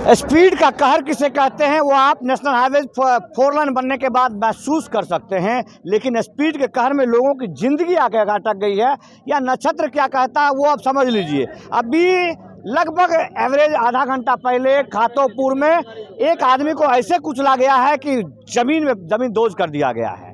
Speed का कहर किसे कहते हैं वो आप नेशनल हाईवे 4 लेन बनने के बाद महसूस कर सकते हैं, लेकिन स्पीड के कहर में लोगों की ज़िंदगी आके अटक गई है या नक्षत्र क्या कहता है वो आप समझ लीजिए। अभी लगभग एवरेज आधा घंटा पहले खातोपुर में एक आदमी को ऐसे कुचला गया है कि ज़मीन दोज कर दिया गया है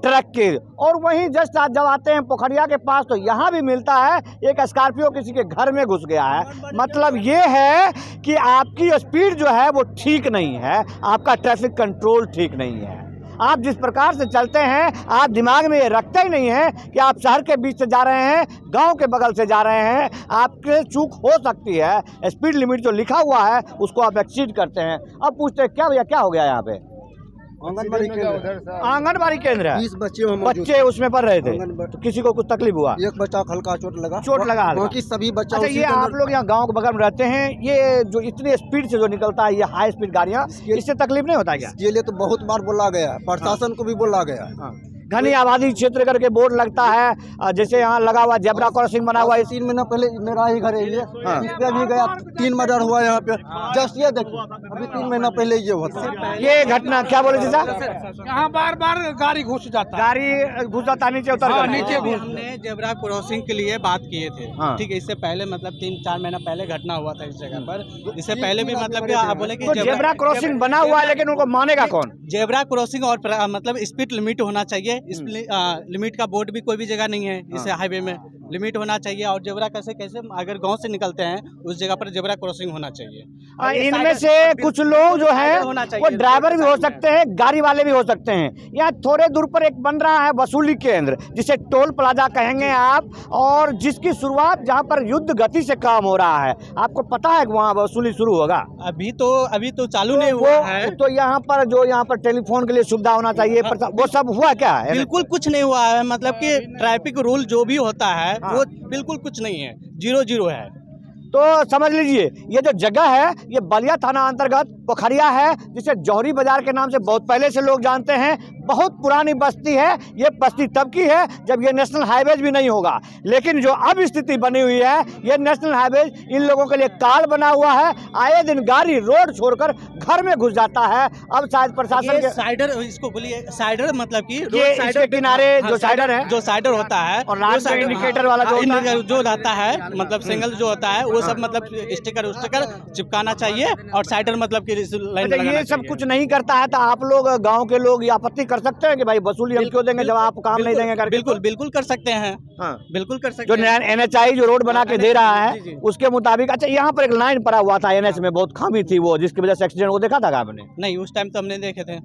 ट्रक के। और वहीं जस्ट आज जब आते हैं पोखरिया के पास तो यहाँ भी मिलता है एक स्कॉर्पियो किसी के घर में घुस गया है। मतलब ये है कि आपकी स्पीड जो है वो ठीक नहीं है, आपका ट्रैफिक कंट्रोल ठीक नहीं है। आप जिस प्रकार से चलते हैं आप दिमाग में ये रखते ही नहीं है कि आप शहर के बीच से जा रहे हैं, गांव के बगल से जा रहे हैं, आपके चूक हो सकती है। स्पीड लिमिट जो लिखा हुआ है उसको आप एक्सीड करते हैं। अब पूछते हैं क्या भैया क्या हो गया यहाँ पे? आंगनबाड़ी केंद्र है, 20 बच्चे उसमें पढ़ रहे थे तो किसी को कुछ तकलीफ हुआ? एक बच्चा हल्का चोट लगा बाकी सभी बच्चा। अच्छा, ये आप लोग यहाँ गांव के बगल में रहते हैं, ये जो इतनी स्पीड से जो निकलता है ये हाई स्पीड गाड़ियाँ, इससे तकलीफ नहीं होता क्या? ये लिए तो बहुत बार बोला गया, प्रशासन को भी बोला गया। घनी आबादी क्षेत्र करके बोर्ड लगता है, जैसे यहाँ लगा हुआ जेब्रा क्रॉसिंग बना हुआ है। 3 महीना पहले मेरा ही घर है ये, इस पे भी गया 3 मर्डर हुआ यहाँ पे। जस्ट ये देखिए अभी 3 महीना पहले ये हुआ था ये घटना। क्या बोले चाचा? यहाँ बार बार गाड़ी घुस जाता नीचे उतर कर नीचे घुस। हमने जेब्रा क्रॉसिंग के लिए बात किए थे, ठीक है। इससे पहले मतलब 3-4 महीना पहले घटना हुआ था इस जगह पर। इससे पहले भी मतलब क्या आप बोले कि जेब्रा क्रॉसिंग बना हुआ है, लेकिन उनको मानेगा कौन? जेब्रा क्रॉसिंग और मतलब स्पीड लिमिट होना चाहिए। इस लिमिट का बोर्ड भी कोई भी जगह नहीं है, इसे हाईवे में लिमिट होना चाहिए। और जेब्रा कैसे अगर गांव से निकलते हैं उस जगह पर जेब्रा क्रॉसिंग होना चाहिए। इनमें से कुछ लोग जो है वो ड्राइवर भी हो सकते हैं, गाड़ी वाले भी हो सकते हैं। यहाँ थोड़े दूर पर एक बन रहा है वसूली केंद्र, जिसे टोल प्लाजा कहेंगे आप, और जिसकी शुरुआत जहाँ पर युद्ध गति से काम हो रहा है। आपको पता है कि वहाँ वसूली शुरू होगा? अभी तो चालू नहीं हुआ है। तो यहाँ पर टेलीफोन के लिए सुविधा होना चाहिए, वो सब हुआ क्या है? बिल्कुल कुछ नहीं हुआ है। मतलब कि ट्रैफिक रूल जो भी होता है वो बिल्कुल कुछ नहीं है, 0 है। तो समझ लीजिए ये जो जगह है ये बलिया थाना अंतर्गत पोखरिया है, जिसे जौहरी बाजार के नाम से बहुत पहले से लोग जानते हैं। बहुत पुरानी बस्ती है, ये बस्ती तब की है जब ये नेशनल हाईवे भी नहीं होगा। लेकिन जो अब स्थिति बनी हुई है ये नेशनल हाईवे इन लोगों के लिए काल बना हुआ है। आए दिन गाड़ी रोड छोड़कर घर में घुस जाता है। अब शायद प्रशासन के साइडर, इसको बोलिए साइडर, मतलब कि इसके किनारे जो साइडर है, जो साइडर होता है, और इंडिकेटर वाला जो रहता है, मतलब सिंगल जो होता है वो सब मतलब स्टिकर चिपकाना चाहिए। और साइडर मतलब कि ये सब कुछ नहीं करता है तो आप लोग गाँव के लोग आपत्ति कर सकते हैं कि भाई वसूली हम क्यों देंगे जब आप काम नहीं देंगे करके? बिल्कुल कर सकते हैं। बिल्कुल कर सकते हैं। जो NHI जो रोड बना के दे रहा है उसके मुताबिक। अच्छा, यहाँ पर एक लाइन पड़ा हुआ था NH में, बहुत खामी थी वो, जिसकी वजह से एक्सीडेंट, वो देखा था आपने? नहीं, उस टाइम तो हमने देखे थे।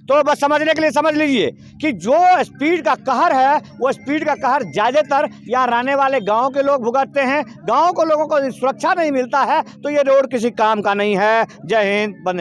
तो बस समझने के लिए समझ लीजिए कि जो स्पीड का कहर है वो स्पीड का कहर ज्यादातर यहाँ रहने वाले गांव के लोग भुगतते हैं। गांव के लोगों को सुरक्षा नहीं मिलता है तो ये रोड किसी काम का नहीं है। जय हिंद, बंदे